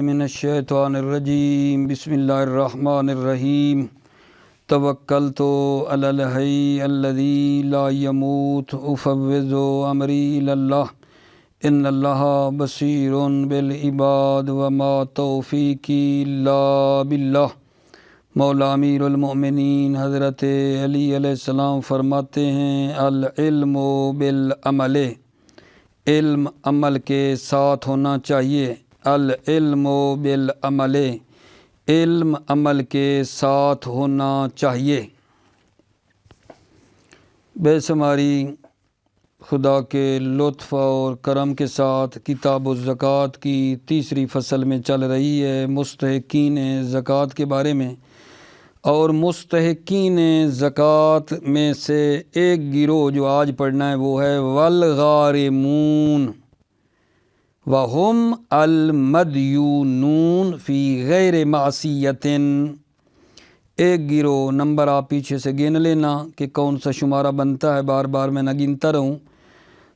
من الشیطان الرجیم بسم اللہ الرحمن الرحیم توکلت علی الحی الذی لا یموت افوض امری الی اللہ ان اللہ بصیر بالعباد وما توفیقی الا باللہ۔ مولا امیر المؤمنین حضرت علی علیہ السلام فرماتے ہیں العلم بالعمل، علم عمل کے ساتھ ہونا چاہیے۔ العلم بالعمل، علم عمل کے ساتھ ہونا چاہیے۔ بے شماری خدا کے لطف اور کرم کے ساتھ کتاب الزکوٰۃ کی تیسری فصل میں چل رہی ہے مستحقین زکوٰۃ کے بارے میں، اور مستحقین زکوٰۃ میں سے ایک گروہ جو آج پڑھنا ہے وہ ہے والغارمون وہم المدیونون فی غیر معصیۃ۔ ایک گروہ، نمبر آپ پیچھے سے گن لینا کہ کون سا شمارہ بنتا ہے، بار بار میں نہ گنتا رہوں۔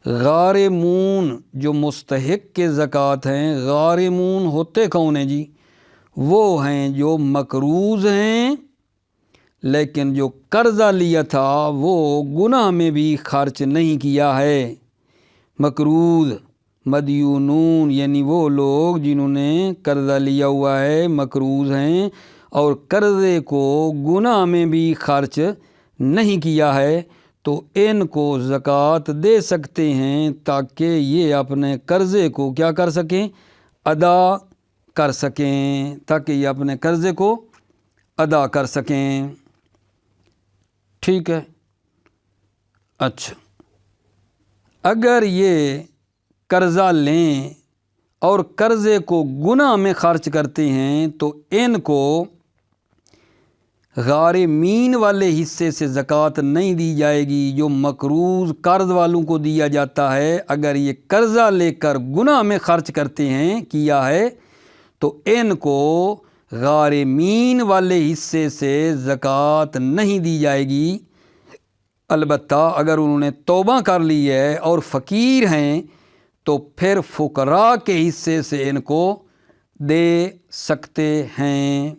غارمون جو مستحق کے زکوٰۃ ہیں، غارمون ہوتے کون ہیں جی؟ وہ ہیں جو مقروض ہیں لیکن جو قرضہ لیا تھا وہ گناہ میں بھی خرچ نہیں کیا ہے۔ مقروض، مدیونون یعنی وہ لوگ جنہوں نے قرضہ لیا ہوا ہے، مقروض ہیں اور قرضے کو گناہ میں بھی خرچ نہیں کیا ہے، تو ان کو زکوٰۃ دے سکتے ہیں تاکہ یہ اپنے قرضے کو کیا کر سکیں؟ ادا کر سکیں، تاکہ یہ اپنے قرضے کو ادا کر سکیں۔ ٹھیک ہے، اچھا، اگر یہ قرضہ لیں اور قرضے کو گناہ میں خرچ کرتے ہیں تو ان کو غارمین والے حصے سے زکوٰۃ نہیں دی جائے گی جو مقروض قرض والوں کو دیا جاتا ہے۔ اگر یہ قرضہ لے کر گناہ میں خرچ کرتے ہیں، کیا ہے، تو ان کو غارمین والے حصے سے زکوٰۃ نہیں دی جائے گی۔ البتہ اگر انہوں نے توبہ کر لی ہے اور فقیر ہیں تو پھر فقراء کے حصے سے ان کو دے سکتے ہیں۔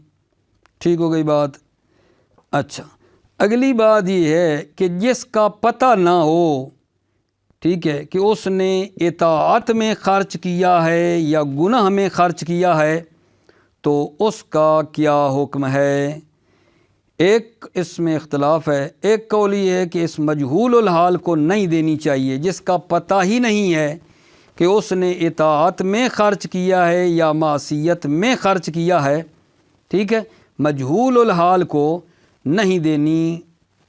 ٹھیک ہو گئی بات؟ اچھا، اگلی بات یہ ہے کہ جس کا پتہ نہ ہو، ٹھیک ہے، کہ اس نے اطاعت میں خرچ کیا ہے یا گناہ میں خرچ کیا ہے، تو اس کا کیا حکم ہے؟ ایک اس میں اختلاف ہے۔ ایک قول یہ ہے کہ اس مجہول الحال کو نہیں دینی چاہیے، جس کا پتہ ہی نہیں ہے کہ اس نے اطاعت میں خرچ کیا ہے یا معصیت میں خرچ کیا ہے، ٹھیک ہے، مجہول الحال کو نہیں دینی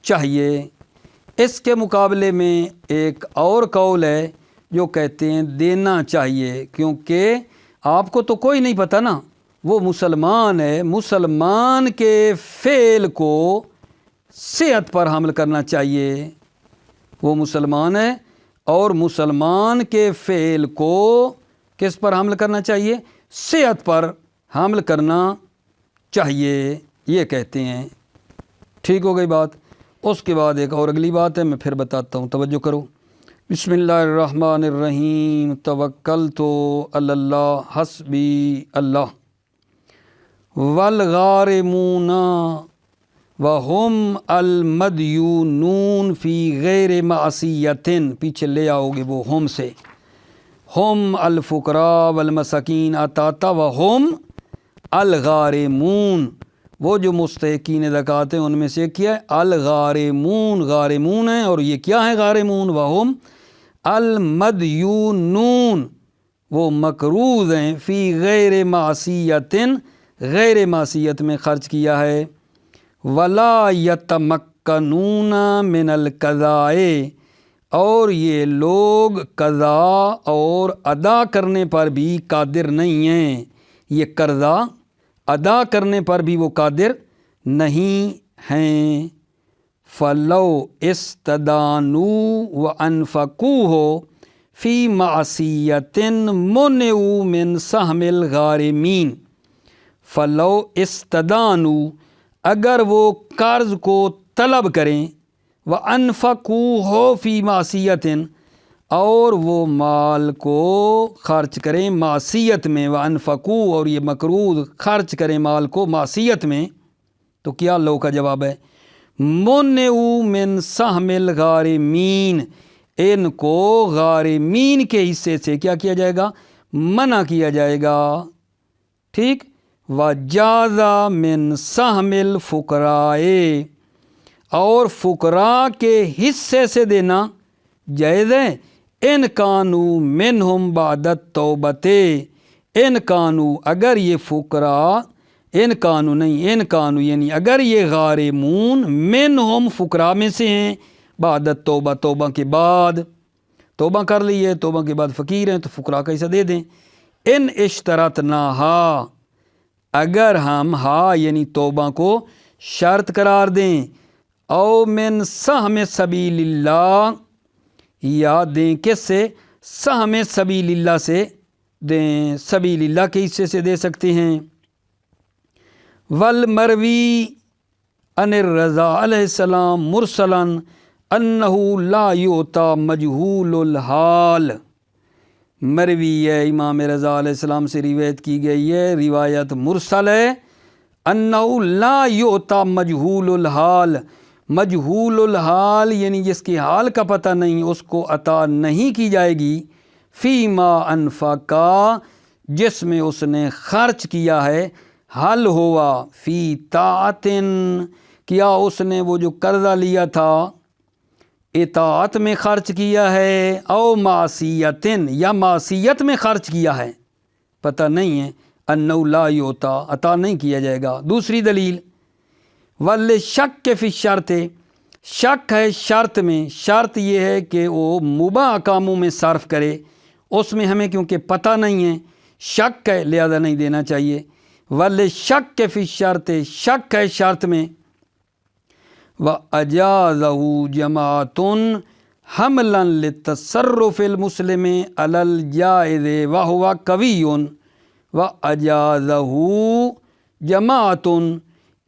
چاہیے۔ اس کے مقابلے میں ایک اور قول ہے جو کہتے ہیں دینا چاہیے، کیونکہ آپ کو تو کوئی نہیں پتہ نا، وہ مسلمان ہے، مسلمان کے فعل کو صحت پر حمل کرنا چاہیے۔ وہ مسلمان ہے اور مسلمان کے فعل کو کس پر حمل کرنا چاہیے؟ صحت پر حمل کرنا چاہیے، یہ کہتے ہیں۔ ٹھیک ہو گئی بات؟ اس کے بعد ایک اور اگلی بات ہے، میں پھر بتاتا ہوں، توجہ کرو۔ بسم اللہ الرحمن الرحیم توکلت علی اللہ حسبی اللہ والغارمون وہم المدیونون فی غیر معصیۃ، پیچھے لے آؤ گے وہ ہم سے، ہم الفقراء والمساکین اتاتا وہم الغارمون، وہ جو مستحقین زکوٰۃ ہیں ان میں سے کیا ہے؟ الغارمون، غارمون ہیں، اور یہ کیا ہے غارمون؟ وہم المدیونون، وہ مقروض ہیں، فی غیر معصیۃ، غیر معصیت میں خرچ کیا ہے۔ ولا یتمکنون من القضاء، اور یہ لوگ قضا اور ادا کرنے پر بھی قادر نہیں ہیں، یہ قرضہ ادا کرنے پر بھی وہ قادر نہیں ہیں۔ فلو استدانوا وانفقوہ فی معصیۃ منعوا من سہم الغارمین، فلو استدانوا، اگر وہ قرض کو طلب کریں، وانفقوہ فی معصیۃ، اور وہ مال کو خرچ کریں معصیت میں، وانفقوا، اور یہ مقروض خرچ کریں مال کو معصیت میں، تو کیا لو کا جواب ہے منعوا من سہم الغارمین، ان کو غارمین کے حصے سے کیا کیا جائے گا؟ منع کیا جائے گا، ٹھیک۔ وَجَازَ مِن سَہْمِ الْفُقَرَاءِ، اور فقراء کے حصے سے دینا جائز ہے، ان کانوا منہم بعد التوبۃ، ان کانوا، اگر یہ فقراء، ان کانوا نہیں، ان کانوا یعنی اگر یہ غارمون منہم فقراء میں سے ہیں، بعد التوبہ، توبہ کے بعد، توبہ کر لی ہے، توبہ کے بعد فقیر ہیں تو فقراء کا حصہ دے دیں۔ ان اشترطناہا، اگر ہم ہا یعنی توبہ کو شرط قرار دیں، او من سہم سبیل اللہ، یا دیں کس سے؟ سہم سبیل اللہ سے دیں، سبیل اللہ کے حصے سے دے سکتے ہیں۔ والمروی عن الرضا علیہ السلام مرسلا انہ لا یعطی مجہول الحال، مروی ہے امام رضا علیہ السلام سے روایت کی گئی ہے، روایت مرسل ہے، انہ لا یعطی مجہول الحال، مجہول الحال یعنی جس کی حال کا پتہ نہیں، اس کو عطا نہیں کی جائے گی، فیما انفقا، جس میں اس نے خرچ کیا ہے، حل ہوا فی طاعت، کیا اس نے وہ جو قرضہ لیا تھا اطاعت میں خرچ کیا ہے، او معصیت، یا معصیت میں خرچ کیا ہے، پتہ نہیں ہے، انہ لا یعطی، عطا نہیں کیا جائے گا۔ دوسری دلیل والشک فی الشرط، شک ہے شرط میں، شرط یہ ہے کہ وہ مباح کاموں میں صرف کرے، اس میں ہمیں کیونکہ پتہ نہیں ہے، شک ہے لہذا نہیں دینا چاہیے۔ والشک فی الشرط، شک ہے شرط میں، وَأَجَازَهُ جَمَاعَةٌ حَمْلًا لِلتَّصَرُّفِ الْمُسْلِمِ عَلَى الْجَائِزِ وَهُوَ قَوِيٌّ، وَأَجَازَهُ جَمَاعَةٌ،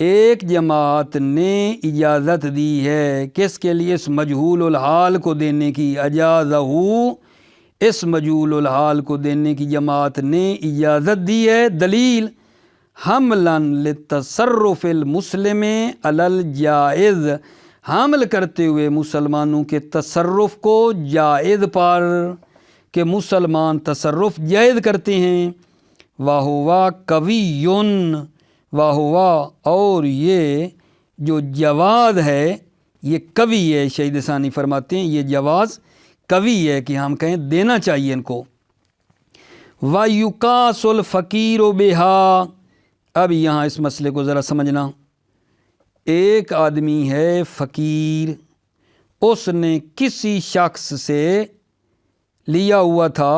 ایک جماعت نے اجازت دی ہے، کس کے لیے؟ اس مجہول الحال کو دینے کی، اجازہ، اس مجہول الحال کو دینے کی جماعت نے اجازت دی ہے۔ دلیل حملا للتصرف المسلم علی الجائز، حمل کرتے ہوئے مسلمانوں کے تصرف کو جائز پر، کہ مسلمان تصرف جائز کرتے ہیں۔ وَهُوَ قَوِيٌّ، وَهُوَ، اور یہ جو جواز ہے یہ قوی ہے، شہید ثانی فرماتے ہیں یہ جواز قوی ہے کہ ہم کہیں دینا چاہیے ان کو۔ وَيُقَاسُ الْفَقِيرُ بِهَا، اب یہاں اس مسئلے کو ذرا سمجھنا، ایک آدمی ہے فقیر، اس نے کسی شخص سے لیا ہوا تھا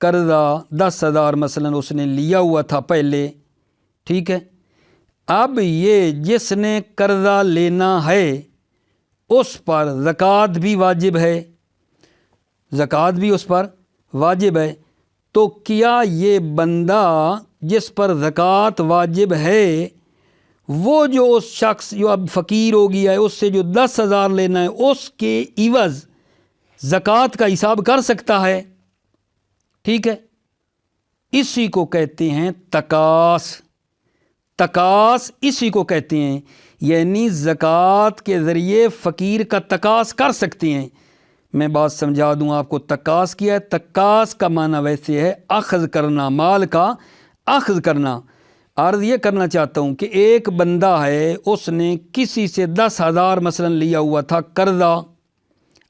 قرضہ 10,000 مثلا اس نے لیا ہوا تھا پہلے، ٹھیک ہے، اب یہ جس نے قرضہ لینا ہے اس پر زکوٰۃ بھی واجب ہے، زکوٰۃ بھی اس پر واجب ہے، تو کیا یہ بندہ جس پر زکوٰۃ واجب ہے وہ جو اس شخص جو اب فقیر ہو گیا ہے اس سے جو 10,000 لینا ہے اس کے عوض زکوٰۃ کا حساب کر سکتا ہے؟ ٹھیک ہے، اسی کو کہتے ہیں تقاص، تقاص اسی کو کہتے ہیں، یعنی زکوٰۃ کے ذریعے فقیر کا تقاص کر سکتے ہیں۔ میں بات سمجھا دوں آپ کو، تقاص کیا ہے؟ تقاص کا معنی ویسے ہے اخذ کرنا، مال کا اخذ کرنا۔ عرض یہ کرنا چاہتا ہوں کہ ایک بندہ ہے، اس نے کسی سے 10,000 مثلا لیا ہوا تھا قرضہ،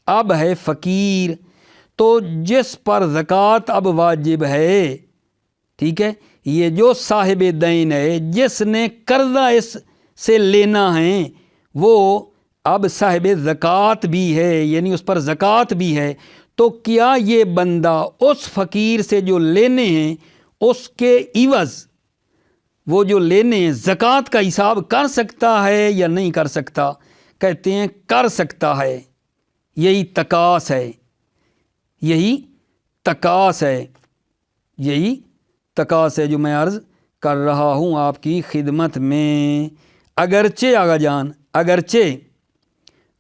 اب ہے فقیر، تو جس پر زکوٰۃ اب واجب ہے، ٹھیک ہے، یہ جو صاحب دین ہے جس نے قرضہ اس سے لینا ہے وہ اب صاحب زکوٰۃ بھی ہے، یعنی اس پر زکوٰۃ بھی ہے، تو کیا یہ بندہ اس فقیر سے جو لینے ہیں اس کے عوض وہ جو لینے ہیں زکوٰۃ کا حساب کر سکتا ہے یا نہیں کر سکتا؟ کہتے ہیں کر سکتا ہے، یہی تقاص ہے، یہی تقاص ہے، یہی تقاص ہے جو میں عرض کر رہا ہوں آپ کی خدمت میں۔ اگرچہ آغا جان، اگرچہ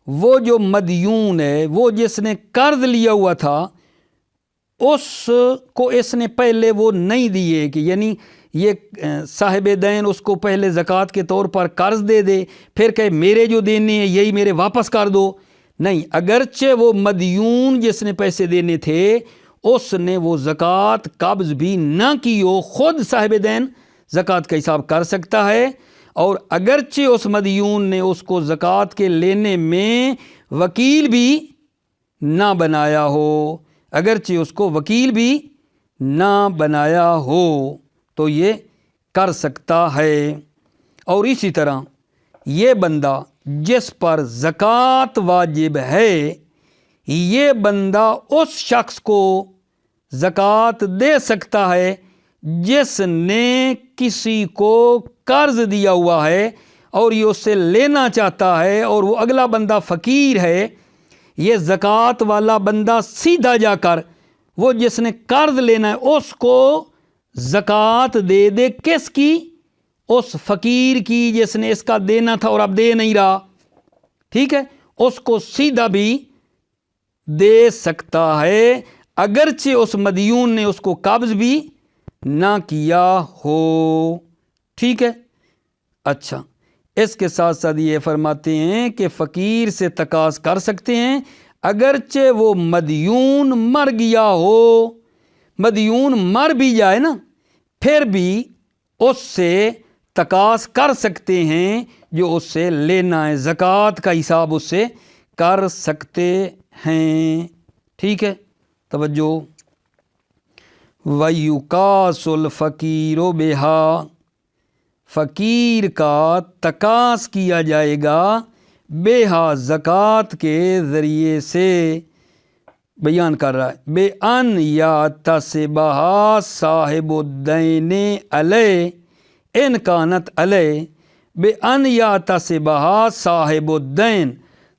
وہ جو مدیون ہے، وہ جس نے قرض لیا ہوا تھا اس کو اس نے پہلے وہ نہیں دیے کہ یعنی یہ صاحب دین اس کو پہلے زکوٰۃ کے طور پر قرض دے دے پھر کہ میرے جو دینے ہیں یہی میرے واپس کر دو، نہیں، اگرچہ وہ مدیون جس نے پیسے دینے تھے اس نے وہ زکوٰۃ قبض بھی نہ کی ہو، خود صاحب دین زکوٰۃ کا حساب کر سکتا ہے، اور اگرچہ اس مدیون نے اس کو زکوٰۃ کے لینے میں وکیل بھی نہ بنایا ہو، اگرچہ اس کو وکیل بھی نہ بنایا ہو تو یہ کر سکتا ہے۔ اور اسی طرح یہ بندہ جس پر زکوٰۃ واجب ہے یہ بندہ اس شخص کو زکوٰۃ دے سکتا ہے جس نے کسی کو قرض دیا ہوا ہے اور یہ اس سے لینا چاہتا ہے اور وہ اگلا بندہ فقیر ہے، یہ زکوٰۃ والا بندہ سیدھا جا کر وہ جس نے قرض لینا ہے اس کو زکوٰۃ دے دے، کس کی؟ اس فقیر کی جس نے اس کا دینا تھا اور اب دے نہیں رہا، ٹھیک ہے، اس کو سیدھا بھی دے سکتا ہے اگرچہ اس مدیون نے اس کو قبض بھی نہ کیا ہو، ٹھیک ہے۔ اچھا، اس کے ساتھ ساتھ یہ فرماتے ہیں کہ فقیر سے تقاض کر سکتے ہیں اگرچہ وہ مدیون مر گیا ہو، مدیون مر بھی جائے نا پھر بھی اس سے تقاض کر سکتے ہیں جو اس سے لینا ہے، زکوٰۃ کا حساب اس سے کر سکتے ہیں، ٹھیک ہے۔ توجہ، وَيُقَاسُ الْفَقِيرُ بِهَا، فقیر کا تقاض کیا جائے گا بِهَا زکوٰۃ کے ذریعے سے، بیان کر رہا ہے بِأَنْ يَحْتَسِبَهَا صَاحِبُ الدَّيْنِ عَلَيْهِ إِنْ كَانَتْ عَلَيْهِ بِأَنْ يَحْتَسِبَهَا صاحب الدین،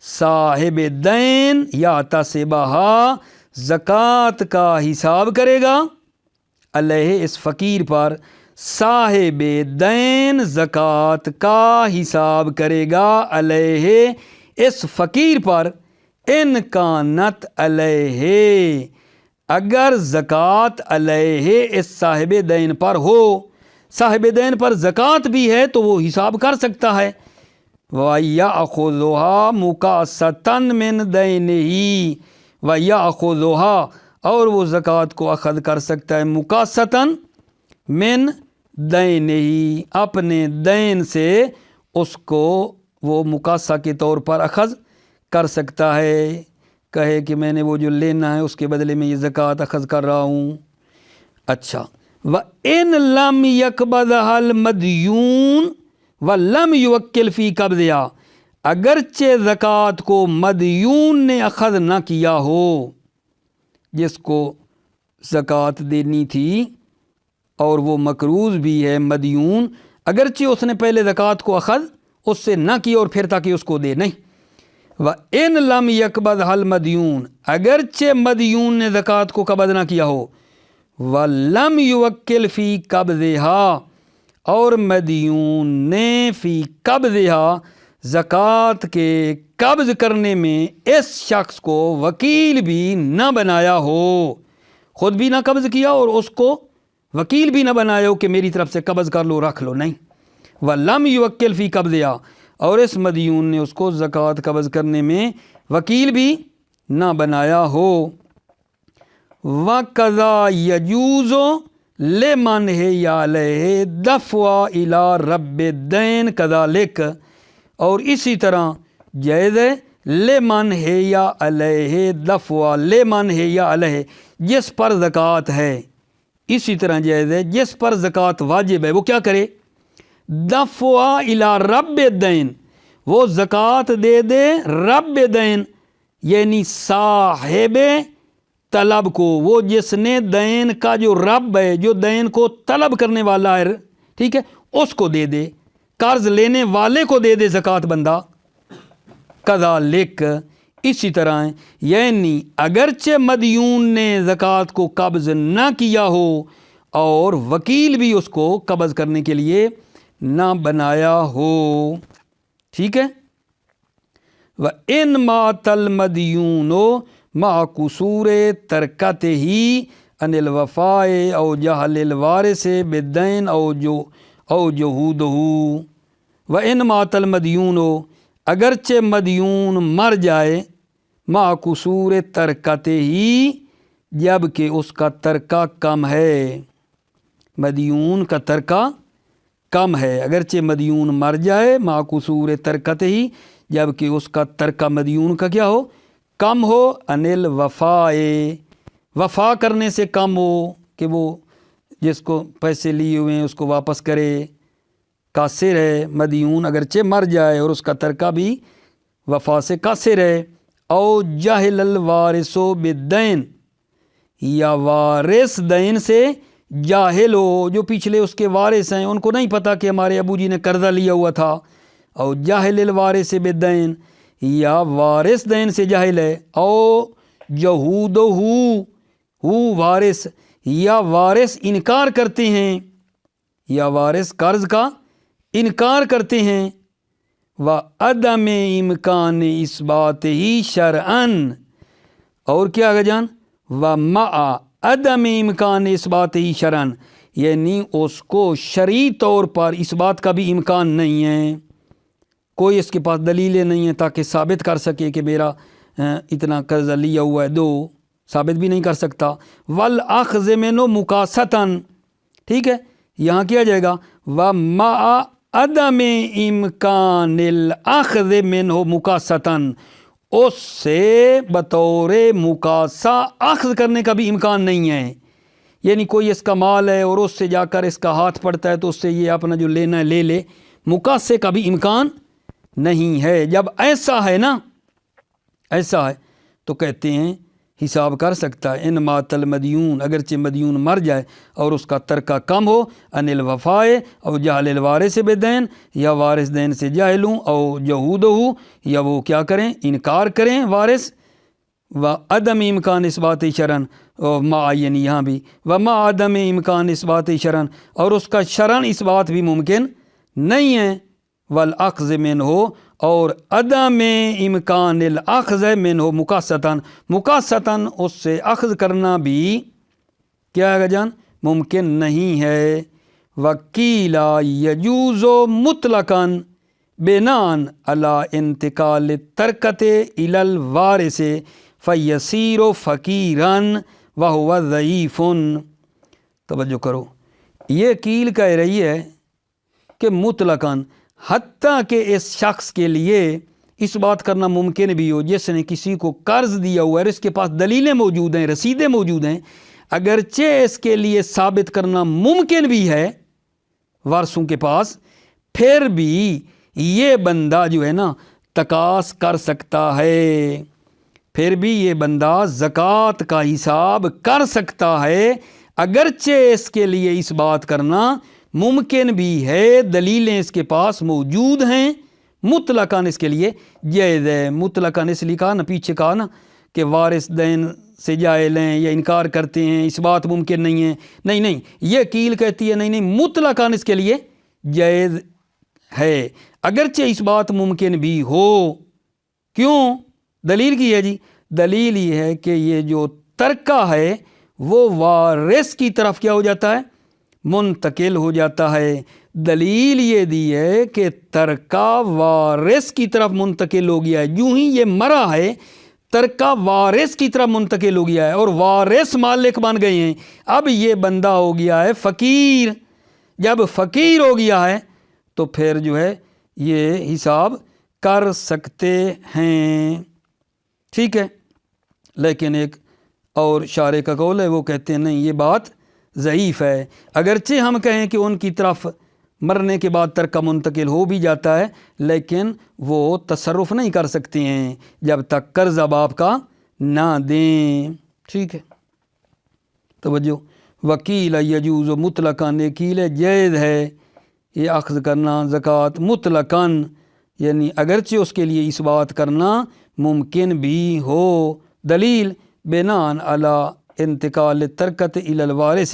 صاحب دین يَحْتَسِبَهَا زکوٰۃ کا حساب کرے گا علیہ اس فقیر پر، صاحب دین زکوٰۃ کا حساب کرے گا علیہ اس فقیر پر، ان کانت علیہ اگر زکوٰۃ علیہ اس صاحب دین پر ہو، صاحب دین پر زکوٰۃ بھی ہے تو وہ حساب کر سکتا ہے، وَيَأْخُذُهَا مُقَاسَّةً مِّن دَيْنِهِ، وَيَأْخُذُهَا اور وہ زکوٰۃ کو اخذ کر سکتا ہے مُقَاسَّةً مِّن دَيْنِهِ اپنے دین سے، اس کو وہ مقاصہ کے طور پر اخذ کر سکتا ہے، کہے کہ میں نے وہ جو لینا ہے اس کے بدلے میں یہ زکوٰۃ اخذ کر رہا ہوں۔ اچھا، وَإِن لَمْ يَقْبَضْهَا الْمَدْيُونُ وَلَمْ يُوَكِّلْ فِي قَبْضِهَا اگرچہ زکوٰۃ کو مدیون نے اخذ نہ کیا ہو، جس کو زکوٰۃ دینی تھی اور وہ مقروض بھی ہے مدیون، اگرچہ اس نے پہلے زکوٰۃ کو اخذ اس سے نہ کی اور پھر تاکہ اس کو دے، نہیں، وَإِن لَمْ يَقْبَضْهَا الْمَدْيُونُ اگرچہ مدیون نے زکوٰۃ کو قبض نہ کیا ہو، وَلَمْ يُوَكِّلْ فِي قَبْضِهَا اور مدیون نے فی قبضها زکوٰۃ کے قبض کرنے میں اس شخص کو وکیل بھی نہ بنایا ہو، خود بھی نہ قبض کیا اور اس کو وکیل بھی نہ بنایا ہو کہ میری طرف سے قبض کر لو رکھ لو، نہیں، وَلَمْ يُوَكِّلْ فِي قَبْضِهَا اور اس مدیون نے اس کو زکوٰۃ قبض کرنے میں وکیل بھی نہ بنایا ہو، وَقَضَى يَجُوزُ لِمَنْ هِيَ عَلَيْهِ دَفْعُ إِلَى رَبِّ الدَّيْنِ كَذَلِكَ اور اسی طرح جائز ہے لِمَنْ هِيَ عَلَيْهِ دَفْعُ لِمَنْ هِيَ عَلَيْهِ جس پر زکوٰۃ ہے، اسی طرح جائز ہے جس پر زکوٰۃ واجب ہے وہ کیا کرے، دفع الی رب الدین وہ زکوٰۃ دے دے رب دین یعنی صاحب طلب کو، وہ جس نے دین کا جو رب ہے، جو دین کو طلب کرنے والا ہے، ٹھیک ہے، اس کو دے دے، قرض لینے والے کو دے دے زکوٰۃ بندہ، کذالک اسی طرح ہے، یعنی اگرچہ مدیون نے زکوٰۃ کو قبض نہ کیا ہو اور وکیل بھی اس کو قبض کرنے کے لیے نہ بنایا ہو، ٹھیک ہے۔ وَإِن مَاتَ الْمَدْيُونُ مع قصور ترکتہ عن الوفاء او جہل الوارث بالدین او جہودہ وان مات المدیون، اگرچہ مدیون مر جائے مع قصور ترکتہ جب کہ اس کا ترکہ کم ہے، مدیون کا ترکہ کم ہے، اگرچہ مدیون مر جائے مع قصور ترکتہ جب کہ اس کا ترکہ مدیون کا کیا ہو، کم ہو، عن الوفاء وفا کرنے سے کم ہو کہ وہ جس کو پیسے لیے ہوئے ہیں اس کو واپس کرے، قاصر ہے مدیون اگرچہ مر جائے اور اس کا ترکہ بھی وفا سے قاصر ہے، او جہل الوارث بالدین، یا وارث دین سے جاہل ہو، جو پچھلے اس کے وارث ہیں ان کو نہیں پتہ کہ ہمارے ابو جی نے قرضہ لیا ہوا تھا، او جاہل الوارث بالدین، یا وارث دین سے جاہل ہے، او جہودہ وارث، یا وارث انکار کرتے ہیں، یا وارث قرض کا انکار کرتے ہیں، وعدم امکان اثبات ہی شرعاً، اور کیا آگے جان، ومع عدم امکان اثبات ہی شرعاً، یعنی اس کو شرعی طور پر اس بات کا بھی امکان نہیں ہے، کوئی اس کے پاس دلیلیں نہیں ہیں تاکہ ثابت کر سکے کہ میرا اتنا قرضہ لیا ہوا ہے دو، ثابت بھی نہیں کر سکتا، والاخذ منہ مقاصتاً، ٹھیک ہے، یہاں کیا جائے گا ومع عدم امکان الاخذ منہ مقاصتاً، اس سے بطور مقاصہ اخذ کرنے کا بھی امکان نہیں ہے، یعنی کوئی اس کا مال ہے اور اس سے جا کر اس کا ہاتھ پڑتا ہے تو اس سے یہ اپنا جو لینا ہے لے لے، مقاصے کا بھی امکان نہیں ہے۔ جب ایسا ہے نا، ایسا ہے تو کہتے ہیں حساب کر سکتا ہے، ان مات المدیون، اگرچہ مدیون مر جائے اور اس کا ترکہ کم ہو، عن الوفاء او جہل الوارث بالدین، یا وارث دین سے جاہل ہوں، او جہودہ، یا وہ کیا کریں، انکار کریں وارث، وعدم امکان اثبات شرعاً، مع یعنی یہاں بھی ومع عدم امکان اثبات شرعاً، اور اس کا شرعاً اس بات بھی ممکن نہیں ہے، والاخذ منہ، اور عدم امکان الاخذ منہ مقاصتاً، مقاصتاً اس سے اخذ کرنا بھی کیا ہے جان، ممکن نہیں ہے۔ وقیل یجوز مطلقاً بناء علی انتقال الترکۃ الی الوارث فیصیر فقیراً وہو ضعیف۔ توجہ کرو، یہ قیل کہہ رہی ہے کہ مطلقاً، حتیٰ کہ اس شخص کے لیے اس بات کرنا ممکن بھی ہو جس نے کسی کو قرض دیا ہوا ہے، اس کے پاس دلیلیں موجود ہیں، رسیدیں موجود ہیں، اگرچہ اس کے لیے ثابت کرنا ممکن بھی ہے وارثوں کے پاس، پھر بھی یہ بندہ جو ہے نا تقاص کر سکتا ہے، پھر بھی یہ بندہ زکوٰۃ کا حساب کر سکتا ہے، اگرچہ اس کے لیے اس بات کرنا ممکن بھی ہے، دلیلیں اس کے پاس موجود ہیں، مطلقاً اس کے لیے جائز ہے۔ مطلقاً اس لیے کہا نا، پیچھے کہا نا کہ وارث دین سے جاہل ہیں یا انکار کرتے ہیں، اس بات ممکن نہیں ہے، نہیں، یہ قیل کہتی ہے نہیں، مطلقاً اس کے لیے جائز ہے، اگرچہ اس بات ممکن بھی ہو۔ کیوں؟ دلیل کی ہے جی، دلیل یہ ہے کہ یہ جو ترکہ ہے وہ وارث کی طرف کیا ہو جاتا ہے، منتقل ہو جاتا ہے۔ دلیل یہ دی ہے کہ ترکہ وارث کی طرف منتقل ہو گیا ہے، یوں ہی یہ مرا ہے ترکہ وارث کی طرف منتقل ہو گیا ہے اور وارث مالک بن گئے ہیں، اب یہ بندہ ہو گیا ہے فقیر، جب فقیر ہو گیا ہے تو پھر جو ہے یہ حساب کر سکتے ہیں، ٹھیک ہے۔ لیکن ایک اور شارح کا قول ہے، وہ کہتے ہیں نہیں، یہ بات ضعیف ہے، اگرچہ ہم کہیں کہ ان کی طرف مرنے کے بعد ترکہ منتقل ہو بھی جاتا ہے، لیکن وہ تصرف نہیں کر سکتے ہیں جب تک قرضہ باپ کا نہ دیں، ٹھیک ہے۔ توجہ، وکیل یجوز مطلقاً، قیل جائز ہے یہ اخذ کرنا زکوٰۃ مطلقاً، یعنی اگرچہ اس کے لیے اس بات کرنا ممکن بھی ہو۔ دلیل بناء علی انتقال ترکت الی الوارث،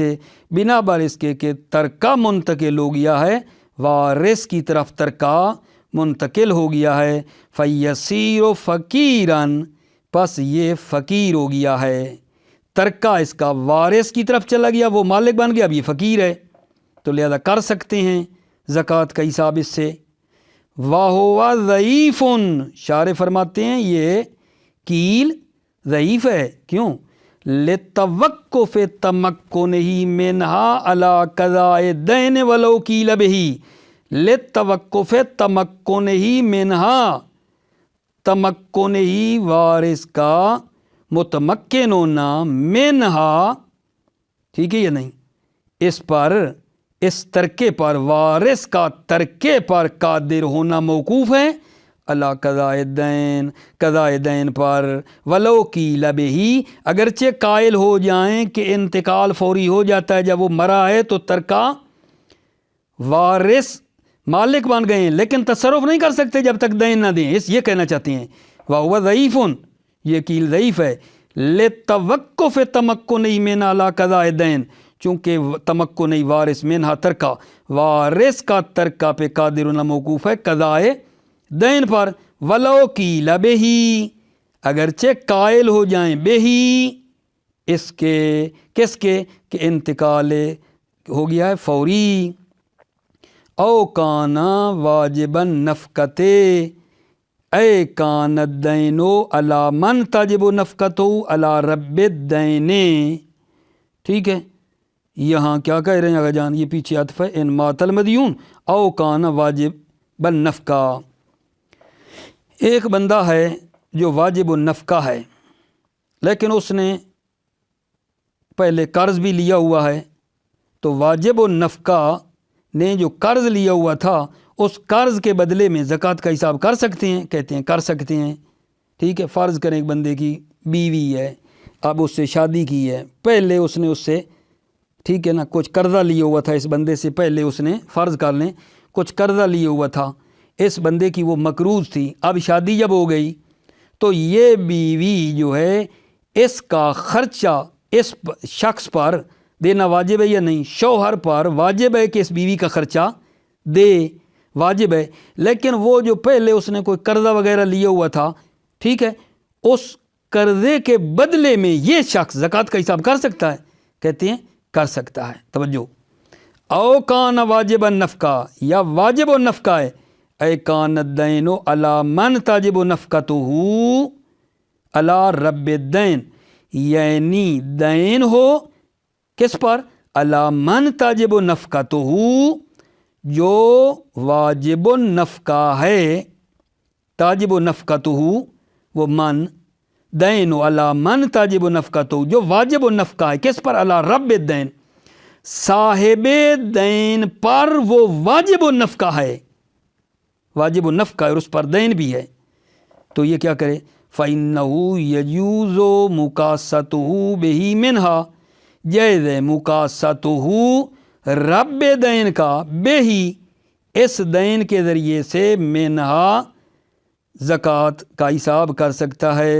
بنا بر اس کے کہ ترکہ منتقل ہو گیا ہے، وارث کی طرف ترکہ منتقل ہو گیا ہے، فیصیر فقیراً، پس یہ فقیر ہو گیا ہے، ترکہ اس کا وارث کی طرف چلا گیا، وہ مالک بن گیا، اب یہ فقیر ہے، تو لہذا کر سکتے ہیں زکوٰۃ کا حساب اس سے۔ وَهُوَ ضعیف، شارح فرماتے ہیں یہ کیل ضعیف ہے، کیوں؟ لِتَوَقُّفِ تَمَكُّنِهِ مِنْهَا عَلَى قَضَاءِ الدَّيْنِ وَلَوْ قِيلَ بِهِ، لِتَوَقُّفِ تَمَكُّنِهِ مِنْهَا، تمکن وارث کا متمکن ہونا، منہا، ٹھیک ہے یا نہیں، اس پر، اس ترکے پر، وارث کا ترکے پر قادر ہونا موقوف ہے اللہ قضاء الدین، قضاء دین پر، ولو قیل بہ، اگرچہ قائل ہو جائیں کہ انتقال فوری ہو جاتا ہے جب وہ مرا ہے تو ترکہ وارث مالک بن گئے ہیں، لیکن تصرف نہیں کر سکتے جب تک دین نہ دیں، اس یہ کہنا چاہتے ہیں وَهُوَ ضعیف، یہ کیل ضعیف ہے، لِتَوَقُّفِ تَمَكُّنِهِ مِنْ عَلَى قَضَاءِ الدَّيْنِ، چونکہ تمکن وارث منہا ترکہ، وارث کا ترکہ پہ قادر ہونا موقوف ہے قضاء دین پر، ولو قیل بہ، اگرچہ قائل ہو جائیں بہ، اس کے، کس کے، کہ انتقال ہو گیا ہے فوری، او کانا واجبا نفقتے، اے کان الدین علی من تجب نفقتہ علی رب الدین، ٹھیک ہے، یہاں کیا کہہ رہے ہیں اگر جان، یہ پیچھے عطف ہے، ان مات المدیون او کان واجب النفقہ، ایک بندہ ہے جو واجب النفقہ ہے لیکن اس نے پہلے قرض بھی لیا ہوا ہے، تو واجب النفقہ نے جو قرض لیا ہوا تھا اس قرض کے بدلے میں زکوٰۃ کا حساب کر سکتے ہیں، کہتے ہیں کر سکتے ہیں، ٹھیک ہے۔ فرض کریں ایک بندے کی بیوی ہے، اب اس سے شادی کی ہے، پہلے اس نے اس سے، ٹھیک ہے نا، کچھ قرضہ لیا ہوا تھا اس بندے سے، پہلے اس نے فرض کر لیں کچھ قرضہ لیا ہوا تھا، اس بندے کی وہ مقروض تھی، اب شادی جب ہو گئی تو یہ بیوی جو ہے اس کا خرچہ اس شخص پر دینا واجب ہے یا نہیں؟ شوہر پر واجب ہے کہ اس بیوی کا خرچہ دے، واجب ہے، لیکن وہ جو پہلے اس نے کوئی قرضہ وغیرہ لیا ہوا تھا، ٹھیک ہے، اس قرضے کے بدلے میں یہ شخص زکوٰۃ کا حساب کر سکتا ہے، کہتے ہیں کر سکتا ہے۔ توجہ، او کان واجب النفقہ، یا واجب النفقہ ہے، اے کان الدین علی من تجب نفقتہ علی رب الدین، یعنی دین ہو کس پر؟ علی من تجب نفقتہ، جو واجب النفقہ ہے، تاجب نفقتہ وہ من، دین علی من تاجب نفقتہ، جو واجب النفقہ ہے کس پر؟ علی رب الدین، صاحب دین پر وہ واجب النفقہ ہے، واجب النفقہ ہے اور اس پر دین بھی ہے، تو یہ کیا کرے؟ فَإِنَّهُ يَجُوزُ مُقَاسَتُهُ بِهِ مِنْهَا، جائز ہے مقاصتہ رب دین کا، بہی اس دین کے ذریعے سے، منہا زکوٰۃ کا حساب کر سکتا ہے۔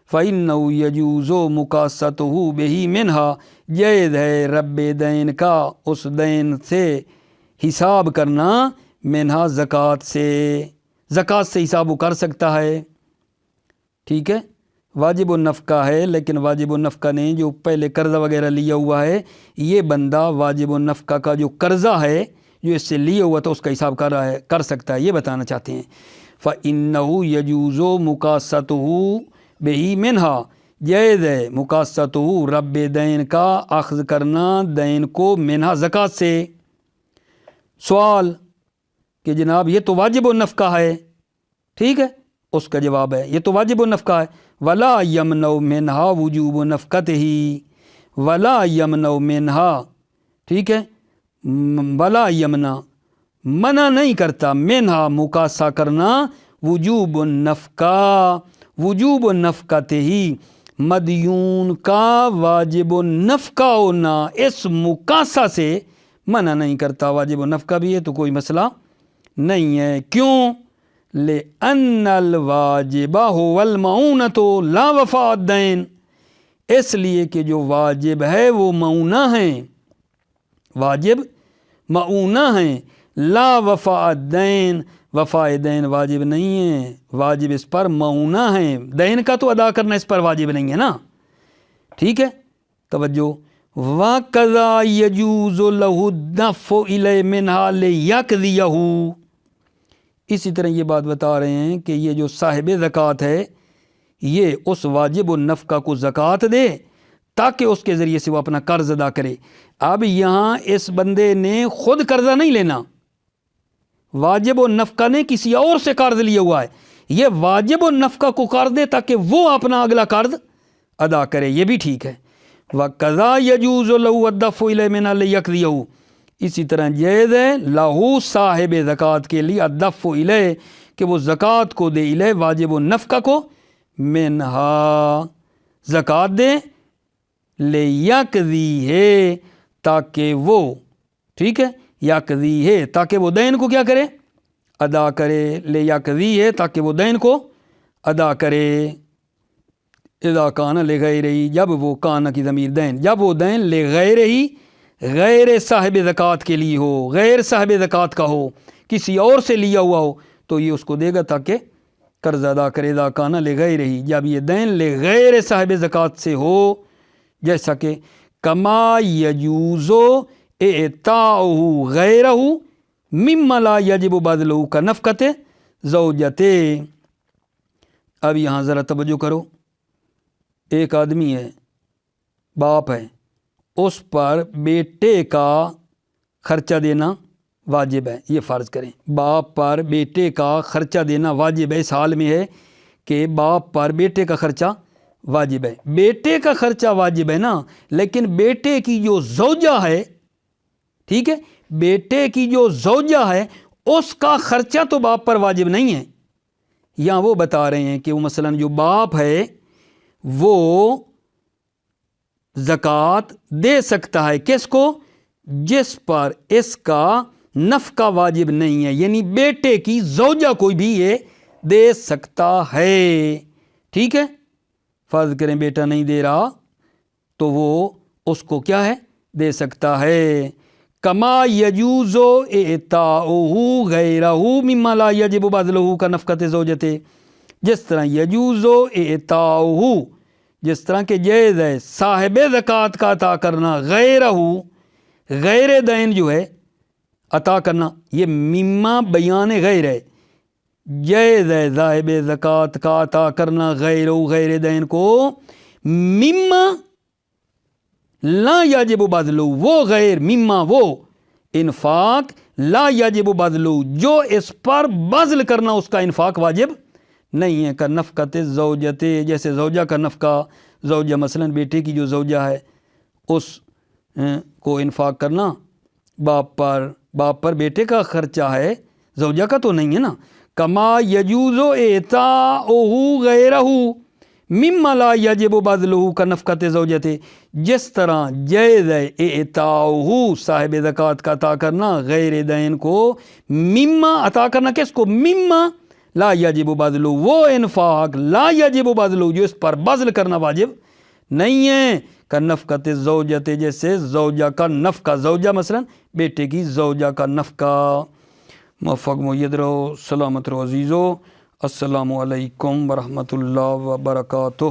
فَإِنَّهُ يَجُوزُ مُقَاسَتُهُ بِهِ مِنْهَا، جائز ہے رب دین کا اس دین سے حساب کرنا، منہا زکوٰۃ سے، زکوٰۃ سے حساب وہ کر سکتا ہے، ٹھیک ہے۔ واجب النفقہ ہے لیکن واجب النفقہ نے جو پہلے قرضہ وغیرہ لیا ہوا ہے، یہ بندہ واجب النفقہ کا جو قرضہ ہے جو اس سے لیا ہوا تھا اس کا حساب کر رہا ہے، کر سکتا ہے، یہ بتانا چاہتے ہیں۔ فَإِنَّهُ يَجُوزُ مُقَاسَتُهُ بِهِ مِنْهَا، جائز ہے مقاصتہ رب دین کا اخذ کرنا دین کو، منہا زکوٰۃ سے۔ سوال کہ جناب یہ تو واجب النفقہ ہے، ٹھیک ہے، اس کا جواب ہے یہ تو واجب النفقہ ہے، ولا یمنع منہا وجوب نفقتہ، ولا یمنع منہا، ٹھیک ہے، ولا یمنع منع نہیں کرتا، منہا مقاصہ کرنا، وجوب النفقہ، وجوب النفقتہ، مدیون کا واجب النفقہ ہونا اس مقاصہ سے منع نہیں کرتا، واجب النفقہ بھی ہے تو کوئی مسئلہ نہیں ہے۔ کیوں؟ لِأَنَّ الْوَاجِبَ هُوَ الْمَعُونَةُ لَا وَفَاءَ الدَّيْنِ، اس لیے کہ جو واجب ہے وہ معونہ ہیں، واجب معونہ ہیں، لا وفاء الدین، وفائے دین واجب نہیں ہے، واجب اس پر معونہ ہے، دین کا تو ادا کرنا اس پر واجب نہیں ہے نا، ٹھیک ہے، توجہ۔ وَقَضَا يَجُوزُ لَهُ الدَّفْعُ إِلَيْهِ مِنْهَا لِيَقْضِيَهُ، اسی طرح یہ بات بتا رہے ہیں کہ یہ جو صاحب زکوٰۃ ہے یہ اس واجب النفقہ کو زکوٰۃ دے تاکہ اس کے ذریعے سے وہ اپنا قرض ادا کرے۔ اب یہاں اس بندے نے خود قرضہ نہیں لینا، واجب النفقہ نے کسی اور سے قرض لیا ہوا ہے، یہ واجب النفقہ کو قرض دے تاکہ وہ اپنا اگلا قرض ادا کرے، یہ بھی ٹھیک ہے۔ وَقَضَا يَجُوزُ لَهُ الدَّفْعُ إِلَيْهِ مِنْهَا لِيَقْضِيَهُ، اسی طرح جائز ہے لہو صاحب زکوٰۃ کے لیے الدفع الیہ کہ وہ زکوٰۃ کو دے، الیہ واجب النفقہ کو، منہا زکوٰۃ دے، لیقضیہ تاکہ وہ، ٹھیک ہے، یقضیہ تاکہ وہ دین کو کیا کرے، ادا کرے، لیقضیہ تاکہ وہ دین کو ادا کرے۔ اذا کان لغیرہ، جب وہ کان کی ضمیر دین، جب وہ دین لغیرہ، غیر صاحب زکوٰۃ کے لیے ہو، غیر صاحب زکوٰۃ کا ہو، کسی اور سے لیا ہوا ہو تو یہ اس کو دے گا تاکہ قرض ادا کرے۔ اذا کان لغیرہ، جب یہ دین لغیر صاحب زکوٰۃ سے ہو، جیسا کہ کما یجوز اعطاؤہ غیرہ مما لا یجب بذلہ کنفقۃ زوجۃ۔ اب یہاں ذرا توجہ کرو، ایک آدمی ہے، باپ ہے، اس پر بیٹے کا خرچہ دینا واجب ہے، یہ فرض کریں باپ پر بیٹے کا خرچہ دینا واجب ہے، اس حال میں ہے کہ باپ پر بیٹے کا خرچہ واجب ہے، بیٹے کا خرچہ واجب ہے نا، لیکن بیٹے کی جو زوجہ ہے، ٹھیک ہے، بیٹے کی جو زوجہ ہے اس کا خرچہ تو باپ پر واجب نہیں ہے۔ یہاں وہ بتا رہے ہیں کہ وہ مثلا جو باپ ہے وہ زکوٰۃ دے سکتا ہے کس کو، جس پر اس کا نفقہ واجب نہیں ہے، یعنی بیٹے کی زوجہ کوئی بھی یہ دے سکتا ہے، ٹھیک ہے۔ فرض کریں بیٹا نہیں دے رہا تو وہ اس کو کیا ہے، دے سکتا ہے۔ کما یجوز اعطاؤہ غیرہ مما لا یجب بذلہ کنفقۃ زوجۃ، جس طرح یجوز اعطاؤہ، جس طرح کہ جائز ہے صاحب زکوٰۃ کا عطا کرنا، غیرہ غیر دین جو ہے عطا کرنا، یہ مما بیان غیر ہے، جائز ہے صاحب زکوٰۃ کا عطا کرنا غیرہ غیر دین کو، مما لا یجب بذلہ، وہ غیر، مما وہ انفاق، لا یجب بذلہ جو اس پر بذل کرنا اس کا انفاق واجب نہیں ہے، کا نفقۃ زوجۃ، جیسے زوجہ کا نفقہ، زوجہ مثلا بیٹے کی جو زوجہ ہے اس کو انفاق کرنا، باپ پر بیٹے کا خرچہ ہے، زوجہ کا تو نہیں ہے نا۔ کما یجوز اعطاؤہ غیرہ مما لا یجب بذلہ کنفقۃ زوجۃ، جس طرح جائز ہے اعطاؤہ صاحب زکوٰۃ کا عطا کرنا غیر دین کو، مما عطا کرنا کس کو، مما لا یجب بذلہ، وہ انفاق لا یجب بذلہ جو اس پر بذل کرنا واجب نہیں ہے، کنفقۃ زوجۃ جیسے زوجہ کا نفقہ، زوجہ مثلا بیٹے کی زوجہ کا نفقہ۔ موفق مؤید رہو، سلامت رہو عزیزو، السلام علیکم ورحمۃ اللہ وبرکاتہ۔